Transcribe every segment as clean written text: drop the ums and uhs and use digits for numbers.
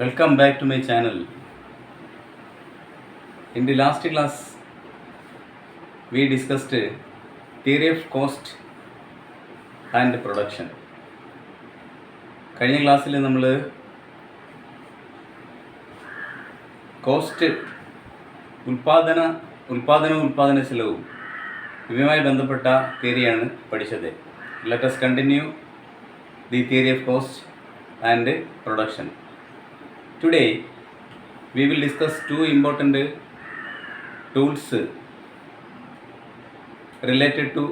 Welcome back to my channel. In the last class, we discussed theory of cost and production. കഴിഞ്ഞ ക്ലാസ്സിൽ നമ്മൾ cost ഉൽപാദന ചെലവും ഇവയുമായി ബന്ധപ്പെട്ട തിയറിയാണ് പഠിച്ചത്. Let us continue the theory of cost and production. Today we will discuss two important tools related to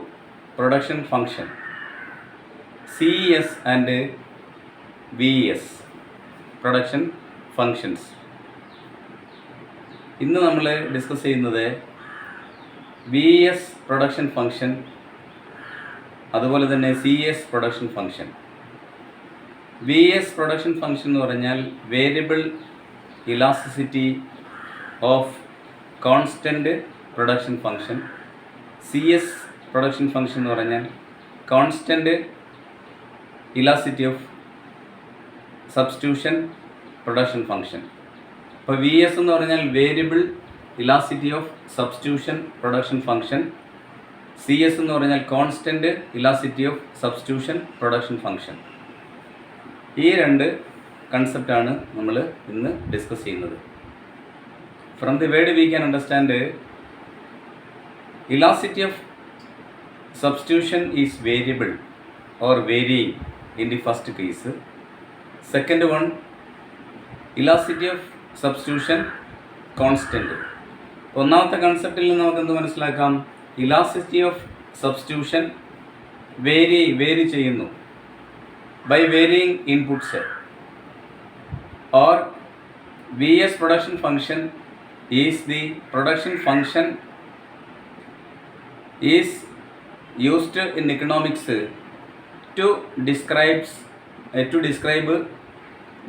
production function, CES and VES, production functions. ഇന്ന് നമ്മൾ ഡിസ്കസ് ചെയ്യുന്നത് VES പ്രൊഡക്ഷൻ ഫംഗ്ഷൻ, അതുപോലെ തന്നെ CES production function. VES production function എന്ന് പറഞ്ഞാൽ variable elasticity of constant production function. CES production function എന്ന് പറഞ്ഞാൽ constant elasticity of substitution production function. ഇപ്പോൾ VES എന്ന് പറഞ്ഞാൽ variable elasticity of substitution production function. CES എന്ന് പറഞ്ഞാൽ constant elasticity of substitution production function. ഈ രണ്ട് കൺസെപ്റ്റാണ് നമ്മൾ ഇന്ന് ഡിസ്കസ് ചെയ്യുന്നത്. From the word we can understand elasticity of substitution is variable or varying in the first case. Second one, elasticity of substitution constant. ഒന്നാമത്തെ കൺസെപ്റ്റിൽ നിന്ന് നമുക്ക് എന്ത് മനസ്സിലാക്കാം? ഇലാസ്റ്റിസിറ്റി ഓഫ് സബ്സ്റ്റിറ്റ്യൂഷൻ വേരി ചെയ്യുന്നു by varying inputs. Or VES production function is the production function is used in economics to describe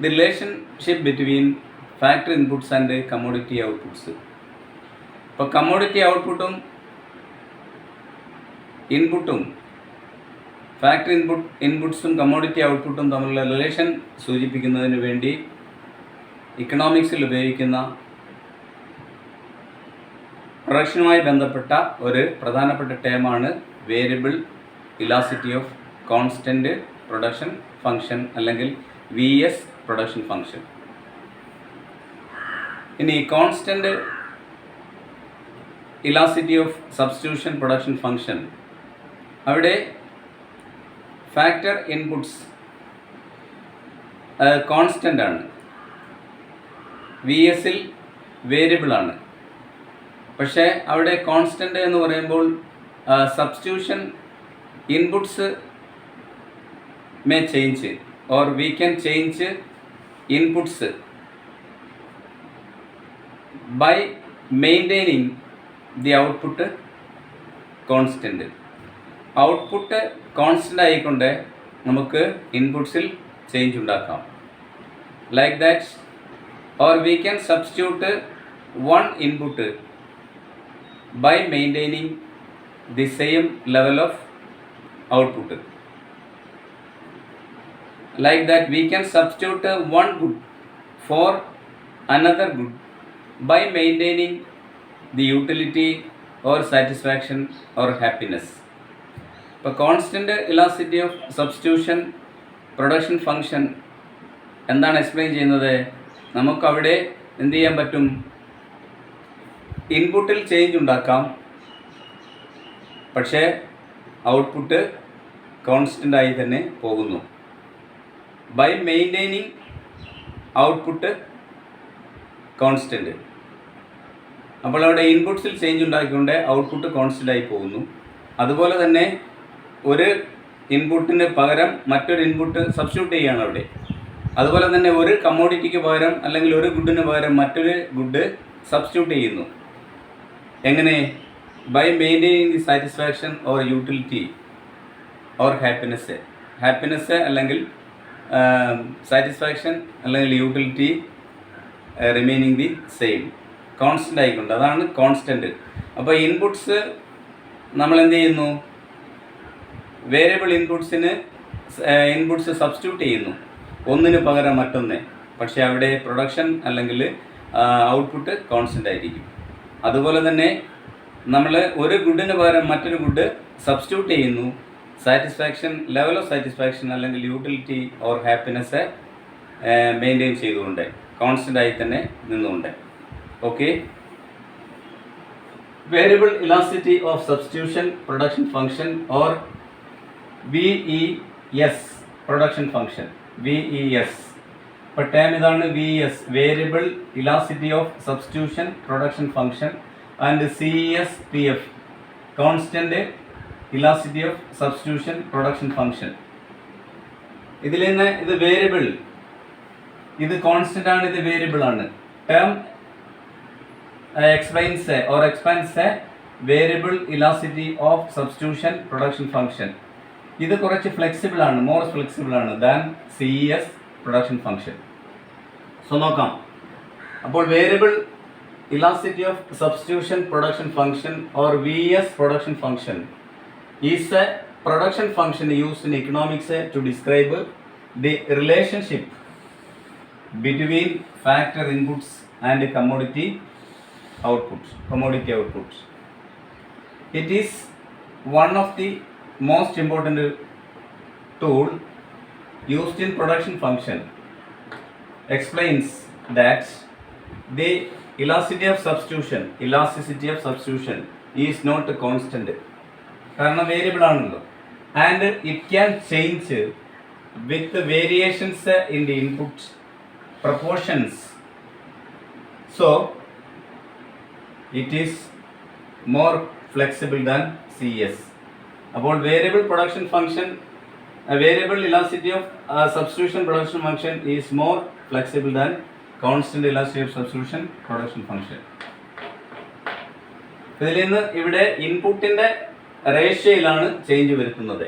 the relationship between factory inputs and commodity outputs. ഇപ്പോൾ commodity ഔട്ട്പുട്ടും ഇൻപുട്ടും ഫാക്ടറി ഇൻപുട്ട്സും കമ്മോഡിറ്റി ഔട്ട്പുട്ടും തമ്മിലുള്ള relation സൂചിപ്പിക്കുന്നതിന് വേണ്ടി ഇക്കണോമിക്സിൽ ഉപയോഗിക്കുന്ന പ്രൊഡക്ഷനുമായി ബന്ധപ്പെട്ട ഒരു പ്രധാനപ്പെട്ട ടേമാണ് variable elasticity of constant production function, അല്ലെങ്കിൽ VES പ്രൊഡക്ഷൻ ഫംഗ്ഷൻ. ഇനി constant elasticity of substitution production function, അവിടെ ഫാക്ടർ ഇൻപുട്സ് കോൺസ്റ്റൻ്റ് ആണ്, VESൽ വേരിയബിളാണ്. പക്ഷേ അവിടെ കോൺസ്റ്റൻ്റ് എന്ന് പറയുമ്പോൾ substitution inputs may change or we can change inputs by maintaining the output constant. Output constant ആയിക്കൊണ്ട് നമുക്ക് ഇൻപുട്സിൽ ചേഞ്ച് ഉണ്ടാക്കാം. Like that, or we can substitute one input by maintaining the same level of output. Like that, we can substitute one good for another good by maintaining the utility or satisfaction or happiness. ഇപ്പോൾ constant elasticity of substitution production function എന്താണ് explain ചെയ്യുന്നത്? നമുക്കവിടെ എന്ത് ചെയ്യാൻ പറ്റും? ഇൻപുട്ടിൽ change ഉണ്ടാക്കാം, പക്ഷേ ഔട്ട്പുട്ട് കോൺസ്റ്റൻ്റായി തന്നെ പോകുന്നു. By maintaining output constant. അപ്പോൾ അവിടെ ഇൻപുട്സിൽ ചേഞ്ച് ഉണ്ടാക്കിക്കൊണ്ട് ഔട്ട്പുട്ട് കോൺസ്റ്റൻ്റ് ആയി പോകുന്നു. അതുപോലെ തന്നെ ഒരു ഇൻപുട്ടിന് പകരം മറ്റൊരു ഇൻപുട്ട് സബ്സ്റ്റിറ്റ്യൂട്ട് ചെയ്യുകയാണ് അവിടെ. അതുപോലെ തന്നെ ഒരു കമ്മോഡിറ്റിക്ക് പകരം അല്ലെങ്കിൽ ഒരു ഗുഡിന് പകരം മറ്റൊരു ഗുഡ് സബ്സ്റ്റിറ്റ്യൂട്ട് ചെയ്യുന്നു. എങ്ങനെ? By maintaining the satisfaction or utility or happiness അല്ലെങ്കിൽ സാറ്റിസ്ഫാക്ഷൻ അല്ലെങ്കിൽ utility remaining the same, constant ആയിക്കൊണ്ട്. അതാണ് കോൺസ്റ്റൻറ്റ്. അപ്പോൾ ഇൻപുട്സ് നമ്മൾ എന്ത് ചെയ്യുന്നു? വേരിയബിൾ ഇൻപുട്ട്സ് സബ്സ്റ്റിറ്റ്യൂട്ട് ചെയ്യുന്നു, ഒന്നിന് പകരം മറ്റൊന്ന്. പക്ഷേ അവിടെ പ്രൊഡക്ഷൻ അല്ലെങ്കിൽ ഔട്ട്പുട്ട് കോൺസ്റ്റൻ്റ് ആയിരിക്കും. അതുപോലെ തന്നെ നമ്മൾ ഒരു ഗുഡിന് പകരം മറ്റൊരു ഗുഡ് സബ്സ്റ്റിറ്റ്യൂട്ട് ചെയ്യുന്നു, സാറ്റിസ്ഫാക്ഷൻ, ലെവൽ ഓഫ് സാറ്റിസ്ഫാക്ഷൻ അല്ലെങ്കിൽ യൂട്ടിലിറ്റി ഓർ ഹാപ്പിനെസ് മെയിൻറ്റെയിൻ ചെയ്തുകൊണ്ട് കോൺസ്റ്റൻ്റ് ആയി തന്നെ നിന്നുകൊണ്ട്. Okay, variable elasticity of substitution production function or VES production function. VES ഇപ്പോൾ ടേം ഇതാണ്. VES variable elasticity of substitution production function and CES-PF constant elasticity of substitution production function. ഇതിൽ നിന്ന് ഇത് variable, ഇത് കോൺസ്റ്റന്റ് ആണ്, ഇത് വേരിയബിൾ ആണ്. Term explains a variable elasticity of substitution production function. ഇത് കുറച്ച് ഫ്ലെക്സിബിൾ ആണ്, മോർ ഫ്ലെക്സിബിൾ ആണ് than CES production function. So നോക്കാം. അപ്പോൾ variable elasticity of substitution production function or VES production function is a production function used in economics to describe the relationship between factor inputs and commodity outputs. It is one of the most important tool used in production function. Explains that the elasticity of substitution is not constant. കാരണം variable ആണല്ലോ, and it can change with variations in the input proportions. So it is more flexible than CES. അപ്പോൾ variable production function, variable elasticity of substitution production function is more flexible than constant elasticity of substitution production function. ഇതിൽ നിന്ന് ഇവിടെ ഇൻപുട്ടിൻ്റെ റേഷ്യോയിലാണ് change വരുത്തുന്നത്,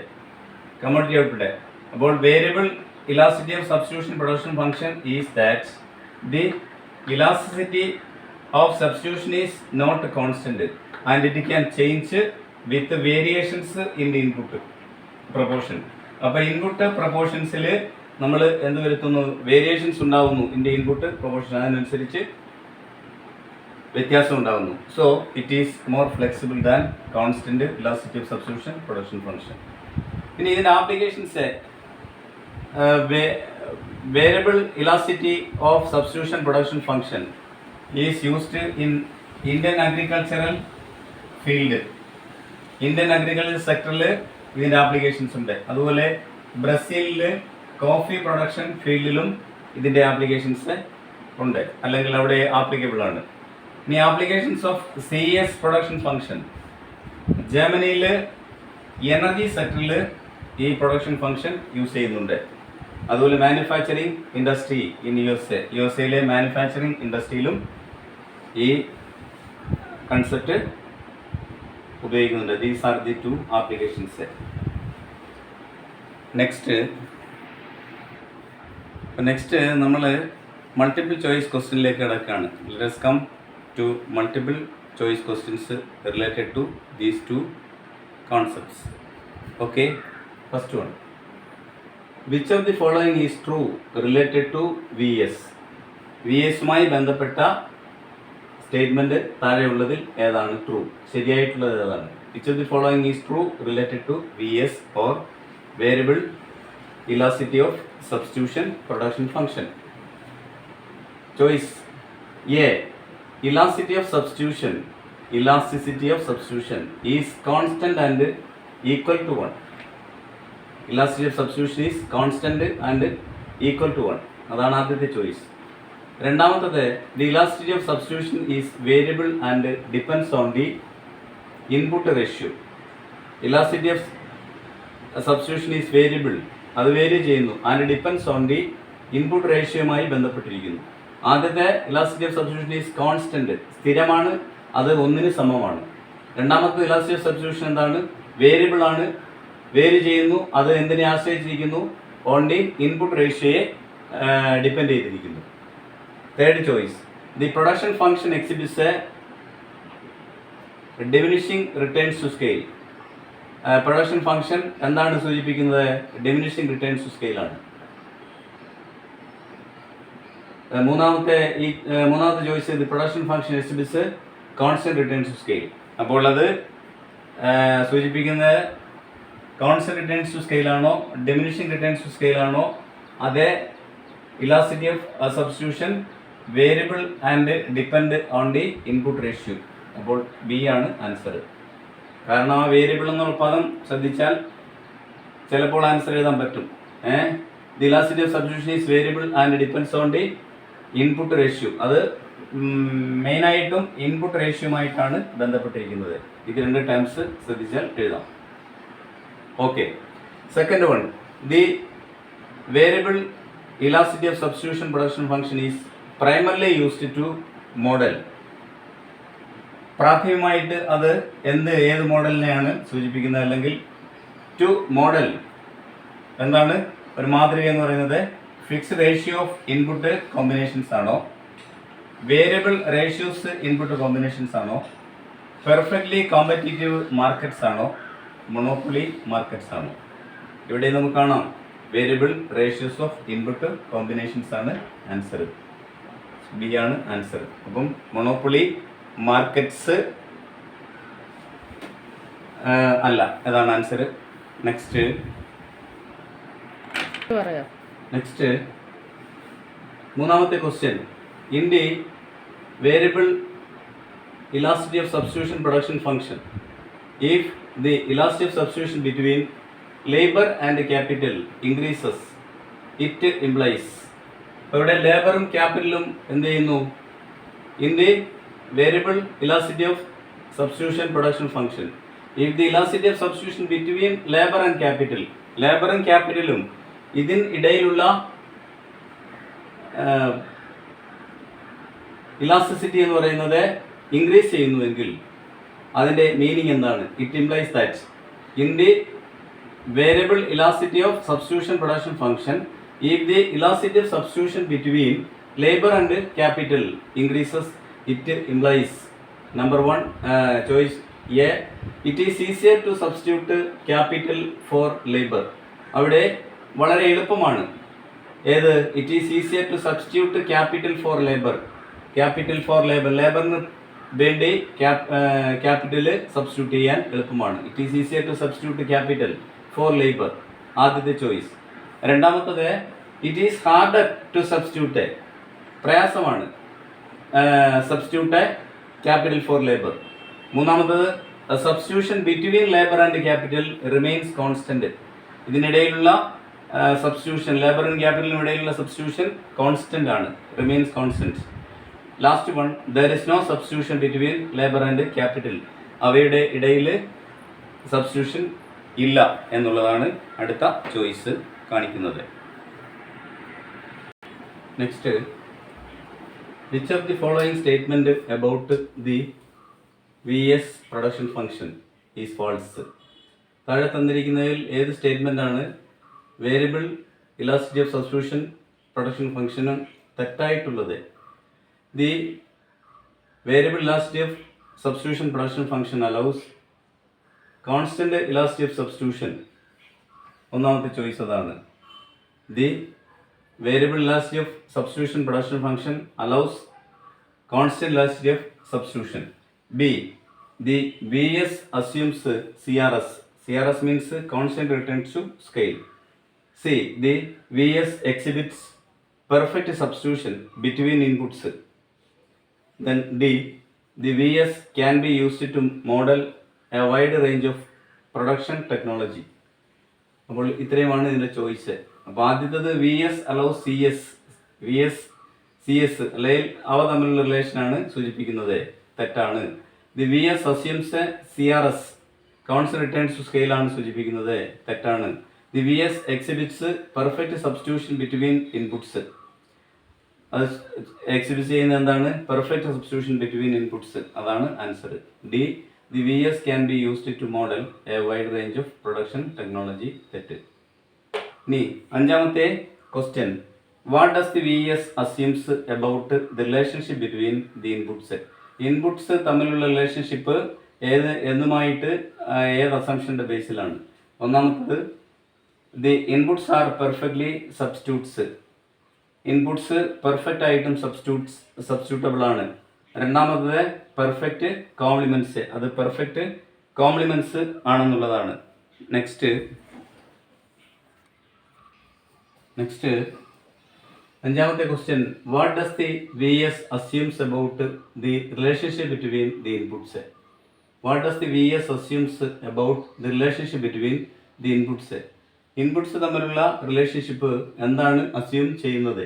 commodity output. അപ്പോൾ variable elasticity of substitution production function is that the elasticity of substitution is not constant and it can change with variations in the input proportion. അപ്പോൾ input പ്രൊപ്പോർഷൻസിൽ നമ്മൾ എന്ത് വരുത്തുന്നു, variations ഉണ്ടാകുന്നു ഇൻ്റെ ഇൻപുട്ട് പ്രൊപ്പോർഷൻ, അതിനനുസരിച്ച് വ്യത്യാസം ഉണ്ടാകുന്നു. So it is more flexible than constant elasticity of substitution production function. ഇനി ഇതിൻ്റെ applications, variable elasticity of substitution production function is used in Indian agricultural field. Indian agriculture സെക്ടറിൽ ഇതിൻ്റെ ആപ്ലിക്കേഷൻസ് ഉണ്ട്. അതുപോലെ ബ്രസീലിൽ കോഫി പ്രൊഡക്ഷൻ ഫീൽഡിലും ഇതിൻ്റെ ആപ്ലിക്കേഷൻസ് ഉണ്ട്, അല്ലെങ്കിൽ അവിടെ ആപ്ലിക്കബിൾ ആണ്. ഇനി applications of CES production function, ജർമ്മനിയിൽ എനർജി സെക്ടറിൽ ഈ പ്രൊഡക്ഷൻ ഫംഗ്ഷൻ യൂസ് ചെയ്യുന്നുണ്ട്. അതുപോലെ manufacturing industry in USA manufacturing ഇൻഡസ്ട്രിയിലും ഈ കൺസെപ്റ്റ് ഉപയോഗിക്കുന്നുണ്ട്. These are the two applications. Next നമ്മൾ മൾട്ടിപ്പിൾ ചോയ്സ് ക്വസ്റ്റ്യനിലേക്ക് കിടക്കുകയാണ്. Let's come to multiple choice questions related to these two concepts. Okay, first one. Which of the following is true related to VS? VSുമായി ബന്ധപ്പെട്ട statement താഴെയുള്ളതിൽ ഏതാണ് true? ശരിയായിട്ടുള്ളത് ഏതാണ്? Which of the following is true related to VS or variable elasticity of substitution production function? Choice A. Elasticity of substitution is constant and equal to 1. Elasticity of substitution is constant and equal to 1. അതാണ് ആദ്യത്തെ choice. രണ്ടാമത്തത്, the elasticity of substitution is variable and depends on the input ratio. Elasticity of substitution is variable, അത് vary ചെയ്യുന്നു, and depends on the input റേഷ്യോയുമായി ബന്ധപ്പെട്ടിരിക്കുന്നു. ആദ്യത്തെ elasticity of substitution is constant, സ്ഥിരമാണ്, അത് ഒന്നിന് സമമാണ്. രണ്ടാമത്തെ ഇലാസ്റ്റിസിറ്റി ഓഫ് സബ്സ്റ്റിറ്റ്യൂഷൻ എന്താണ്? വേരിയബിൾ ആണ്, വേരി ചെയ്യുന്നു, അത് എന്തിനെ ആശ്രയിച്ചിരിക്കുന്നു? ഓൺ ദി ഇൻപുട്ട് റേഷ്യോയെ ഡിപ്പെൻഡ് ചെയ്തിരിക്കുന്നു. Third choice, the production function exhibits a diminishing returns to scale. Production function എന്താണ് സൂചിപ്പിക്കുന്നത്? ഡിമിനിഷിംഗ് റിട്ടേൺസ് ടു സ്കെയിലാണ്. മൂന്നാമത്തെ ചോയ്സ് ദി പ്രൊഡക്ഷൻ ഫംഗ്ഷൻ എസ്റ്റിബിസ് കോൺസ്റ്റന്റ് റിട്ടേൺസ് ടു സ്കെയിൽ. അപ്പോൾ അത് സൂചിപ്പിക്കുന്നത് കോൺസ്റ്റന്റ് റിട്ടേൺസ് ടു സ്കെയിൽ ആണോ ഡിമിനിഷിംഗ് റിട്ടേൺസ് ടു സ്കെയിൽ ആണോ, അതേ elasticity of substitution variable and depend on the input ratio. അപ്പോൾ ബി ആണ് ആൻസർ. കാരണം ആ വേരിയബിൾ എന്നുള്ള പദം ശ്രദ്ധിച്ചാൽ ചിലപ്പോൾ ആൻസർ എഴുതാൻ പറ്റും. The elasticity of substitution is variable and depends on the input ratio. അത് മെയിനായിട്ടും ഇൻപുട്ട് റേഷ്യോയുമായിട്ടാണ് ബന്ധപ്പെട്ടിരിക്കുന്നത്. ഇത് രണ്ട് ടേംസ് ശ്രദ്ധിച്ചാൽ എഴുതാം. Okay, second one, the variable elasticity of substitution production function is primarily used to model. പ്രാഥമികമായിട്ട് അത് ഏത് മോഡലിനെയാണ് സൂചിപ്പിക്കുന്നത്, അല്ലെങ്കിൽ ടു മോഡൽ എന്താണ് ഒരു മാതൃക എന്ന് പറയുന്നത്? Fixed ratio of input combinations ആണോ, വേരിയബിൾ റേഷ്യോസ് ഇൻപുട്ട് കോമ്പിനേഷൻസ് ആണോ, പെർഫെക്റ്റ്ലി കോമ്പറ്റീറ്റീവ് മാർക്കറ്റ്സ് ആണോ, മൊണോപ്പൊളി മാർക്കറ്റ്സ് ആണോ? ഇവിടെ നമുക്ക് കാണാം variable ratios of input combinations ആണ് ആൻസർ. ബി ആണ് ആൻസർ. അപ്പം മൊണോപ്പൊളി മാർക്കറ്റ്സ് അല്ല, അതാണ് ആൻസർ. നെക്സ്റ്റ് മൂന്നാമത്തെ question, in the variable elasticity of substitution production function, if the elasticity of substitution between labour and capital increases it implies. അപ്പോൾ ഇവിടെ ലേബറും ക്യാപിറ്റലും എന്ത് ചെയ്യുന്നു? In the variable elasticity of substitution production function, if the elasticity of substitution between labour and capital, ലേബറും ക്യാപിറ്റലും ഇതിനിടയിലുള്ള elasticity എന്ന് പറയുന്നത് increase ചെയ്യുന്നുവെങ്കിൽ അതിൻ്റെ മീനിങ് എന്താണ്? It implies that in the variable elasticity of substitution production function, if the elasticity of substitution between labor and capital increases, it implies number one, choice A, it is easier to substitute capital for labor. അവിടെ വളരെ എളുപ്പമാണ്. ഏത്? It is easier to substitute capital for labour. Capital for labour, ലേബറിന് വേണ്ടി capital substitute ചെയ്യാൻ എളുപ്പമാണ്. It is easier to substitute capital for labour, ആദ്യത്തെ choice. രണ്ടാമത്തത്, it is harder to substitute, പ്രയാസമാണ് സബ്സ്റ്റിറ്റ്യൂട്ട് ക്യാപിറ്റൽ ഫോർ ലേബർ. മൂന്നാമത്തത്, substitution between labour and capital remains constant. ഇതിനിടയിലുള്ള substitution, ലേബറും ക്യാപിറ്റലിനും ഇടയിലുള്ള സബ്സ്റ്റിറ്റ്യൂഷൻ കോൺസ്റ്റന്റ് ആണ്, remains constant. Last one, there is no substitution between labour and capital, അവയുടെ ഇടയിൽ substitution ഇല്ല എന്നുള്ളതാണ് അടുത്ത ചോയ്സ് കാണിക്കുന്നത്. Next, which of the following statement about the VS production function is false? താഴെ തന്നിരിക്കുന്നതിൽ ഏത് സ്റ്റേറ്റ്മെന്റ് ആണ് variable elasticity of substitution production ഫംഗ്ഷനും തെറ്റായിട്ടുള്ളത്? The variable elasticity of substitution production function allows constant elasticity of substitution. ഒന്നാമത്തെ choice അതാണ്. The variable elasticity of substitution production function allows constant elasticity of substitution. B, the VS assumes CRS. CRS means constant returns to scale. C, the VS exhibits perfect substitution between inputs. Then D, the VS can be used to model a wide range of production technology. അപ്പോൾ ഇത്രയുമാണ് ഇതിൻ്റെ choice. അപ്പോൾ ആദ്യത്തേത് VS allows CS, VS CS അല്ലെങ്കിൽ അവ തമ്മിലുള്ള റിലേഷനാണ് സൂചിപ്പിക്കുന്നത്, തെറ്റാണ്. The VS assumes CRS, constant returns to scale ആണ് സൂചിപ്പിക്കുന്നത്, തെറ്റാണ്. The VS exhibits perfect substitution between inputs, അത് എക്സിബിറ്റ് ചെയ്യുന്നത് എന്താണ്? പെർഫെക്റ്റ് സബ്സ്റ്റിറ്റ്യൂഷൻ ബിറ്റ്വീൻ ഇൻപുട്സ്, അതാണ് answer. D, the VS can be used to model a wide range of production technology, തെറ്റ്. ഇനി അഞ്ചാമത്തെ question, what does the VS assumes about the relationship between the inputs? Inputs തമ്മിലുള്ള relationship എന്തുമായിട്ട് ഏത് അസംഷൻ്റെ ബേസിലാണ്? ഒന്നാമത്തത്, the inputs are perfectly substitutes. Inputs perfect ആയിട്ടും സബ്സ്റ്റിറ്റ്യൂട്ടബിൾ ആണ്. രണ്ടാമത്തത് പെർഫെക്റ്റ് കോംപ്ലിമെൻറ്റ്സ്, അത് പെർഫെക്റ്റ് കോംപ്ലിമെൻറ്റ്സ് ആണെന്നുള്ളതാണ്. നെക്സ്റ്റ് അഞ്ചാമത്തെ question, what does the V S assumes about the relationship between the inputs? What does the V S assumes about the relationship between the inputs? Inputs തമ്മിലുള്ള relationship എന്താണ് assume ചെയ്യുന്നത്?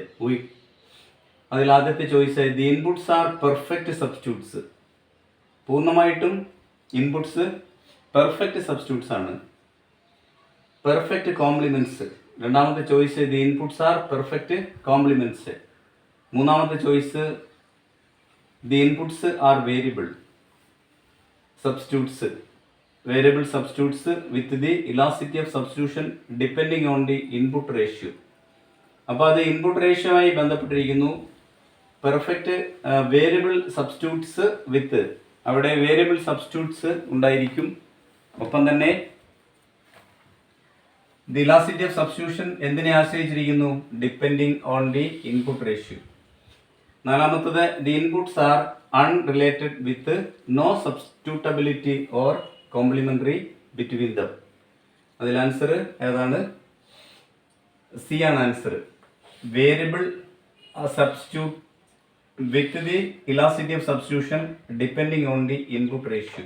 അതിൽ ആദ്യത്തെ choice, the inputs are perfect substitutes. പൂർണ്ണമായിട്ടും inputs perfect substitutes ആണ്. Perfect complements, രണ്ടാമത്തെ choice, the inputs are perfect compliments. മൂന്നാമത്തെ choice, the inputs R variable substitutes, variable substitutes with the elasticity of substitution depending on the input ratio. അപ്പോൾ അത് input ratio ആയി ബന്ധപ്പെട്ടിരിക്കുന്നു. Perfect variable substitutes വിത്ത്, അവിടെ variable substitutes ഉണ്ടായിരിക്കും. ഒപ്പം തന്നെ the elasticity of substitution എന്തിനെ ആശ്രയിച്ചിരിക്കുന്നു? Depending on the input ratio. നാലാമത്തത്, the inputs are unrelated with no substitutability or complementary between them. അതിൽ ആൻസർ ഏതാണ്? സി ആണ് answer. Variable substitute with the elasticity of substitution depending on the input ratio.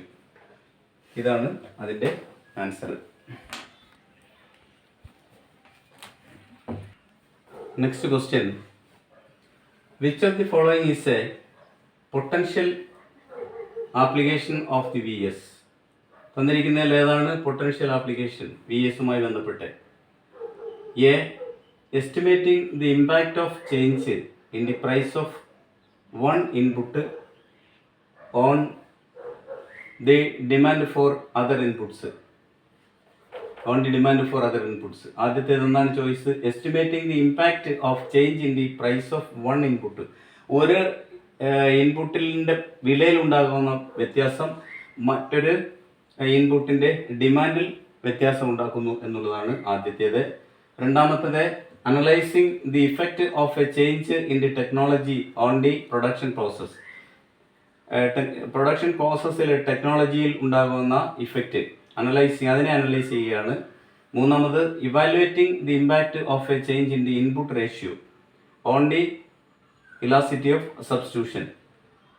ഇതാണ് അതിൻ്റെ answer. Next question, which of the following is a potential application of the V S? തന്നിരിക്കുന്നതിൽ ഏതാണ് potential application V എസുമായി ബന്ധപ്പെട്ട്? A, estimating the impact of change in the price of one input on the demand for other inputs. ആദ്യത്തേത് എന്താണ് choice? Estimating the impact of change in the price of one input. ഒരു ഇൻപുട്ടിൻ്റെ വിലയിൽ ഉണ്ടാകുന്ന വ്യത്യാസം മറ്റൊരു ഇൻപുട്ടിൻ്റെ ഡിമാൻഡിൽ വ്യത്യാസം ഉണ്ടാക്കുന്നു എന്നുള്ളതാണ് ആദ്യത്തേത്. രണ്ടാമത്തേത്, analysing the effect of a change in the technology on the production process. Production പ്രോസസ്സിൽ ടെക്നോളജിയിൽ ഉണ്ടാകുന്ന ഇഫക്റ്റ് അതിനെ അനലൈസ് ചെയ്യുകയാണ്. മൂന്നാമത്, evaluating the impact of a change in the input ratio on the elasticity of substitution.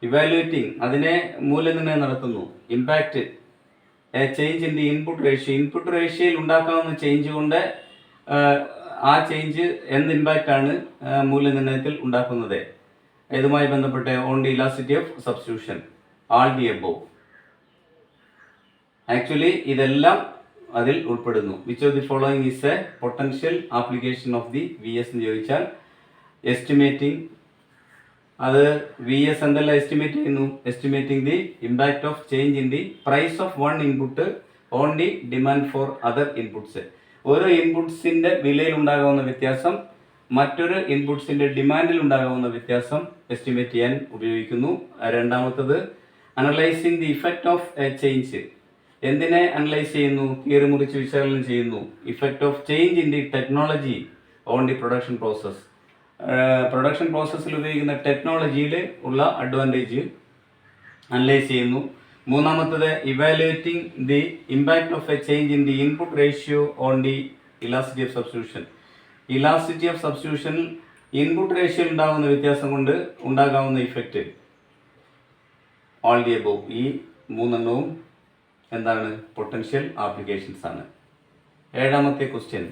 Evaluating, അതിനെ മൂല്യനിർണ്ണയം നടത്തുന്നു. Impact a change in the input റേഷ്യോയിൽ ഉണ്ടാക്കാവുന്ന ചേഞ്ച് കൊണ്ട് ആ ചേഞ്ച് എന്ത് ഇമ്പാക്റ്റ് ആണ് മൂല്യനിർണ്ണയത്തിൽ ഉണ്ടാക്കുന്നത്? ഇതുമായി ബന്ധപ്പെട്ട് on the elasticity of substitution. All the above. Actually ഇതെല്ലാം അതിൽ ഉൾപ്പെടുന്നു. Which of the following is a potential application of the V S എന്ന് ചോദിച്ചാൽ, എസ്റ്റിമേറ്റിംഗ്, അത് വി എസ് എന്തെല്ലാം എസ്റ്റിമേറ്റ് ചെയ്യുന്നു? Estimating the impact of change in the price of one input on the demand for other inputs. ഓരോ ഇൻപുട്ട്സിൻ്റെ വിലയിൽ ഉണ്ടാകാവുന്ന വ്യത്യാസം മറ്റൊരു ഇൻപുട്ട്സിൻ്റെ ഡിമാൻഡിൽ ഉണ്ടാകാവുന്ന വ്യത്യാസം എസ്റ്റിമേറ്റ് ചെയ്യാൻ ഉപയോഗിക്കുന്നു. രണ്ടാമത്തത്, analysing the effect of a change. എന്തിനെ അനലൈസ് ചെയ്യുന്നു? കീറി മുറിച്ച് വിശകലനം ചെയ്യുന്നു. Effect of change in the technology on the production process. Production പ്രോസസ്സിൽ ഉപയോഗിക്കുന്ന ടെക്നോളജിയിൽ ഉള്ള അഡ്വാൻറ്റേജ് അനലൈസ് ചെയ്യുന്നു. മൂന്നാമത്തത്, evaluating the impact of a change in the input ratio on the elasticity of substitution. Elasticity of സബ്സ്റ്റിറ്റ്യൂഷനിൽ ഇൻപുട്ട് റേഷ്യോയിൽ ഉണ്ടാകുന്ന വ്യത്യാസം കൊണ്ട് ഉണ്ടാകാവുന്ന ഇഫക്റ്റ്. All the above. ഈ മൂന്നെണ്ണവും എന്താണ്? പൊട്ടൻഷ്യൽ ആപ്ലിക്കേഷൻസ് ആണ്. ഏഴാമത്തെ question,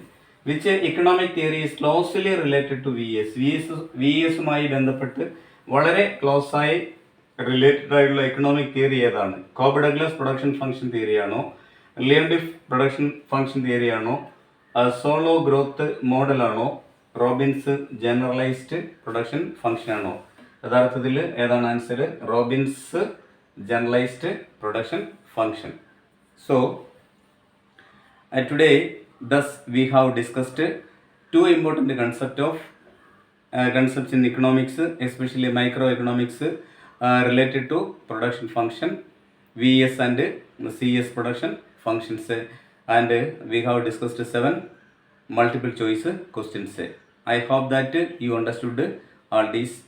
which economic theory is closely related to V S? V എസുമായി ബന്ധപ്പെട്ട് വളരെ ക്ലോസ് ആയി റിലേറ്റഡ് ആയിട്ടുള്ള എക്കണോമിക് തിയറി ഏതാണ്? കോബ് ഡഗ്ലസ് പ്രൊഡക്ഷൻ ഫംഗ്ഷൻ തിയറിയാണോ? ലിയൻഡിഫ് പ്രൊഡക്ഷൻ ഫംഗ്ഷൻ തിയറിയാണോ? സോളോ ഗ്രോത്ത് മോഡലാണോ? റോബിൻസ് ജനറലൈസ്ഡ് പ്രൊഡക്ഷൻ ഫംഗ്ഷൻ ആണോ? യഥാർത്ഥത്തിൽ ഏതാണ് ആൻസർ? Robbins generalised production function. So today thus we have discussed two important concepts in economics, especially microeconomics, related to production function, VS and CS production functions, and we have discussed 7 multiple choice questions. I hope that you understood all these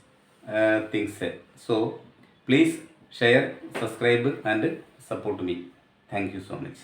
things. So please share, subscribe and support me. Thank you so much.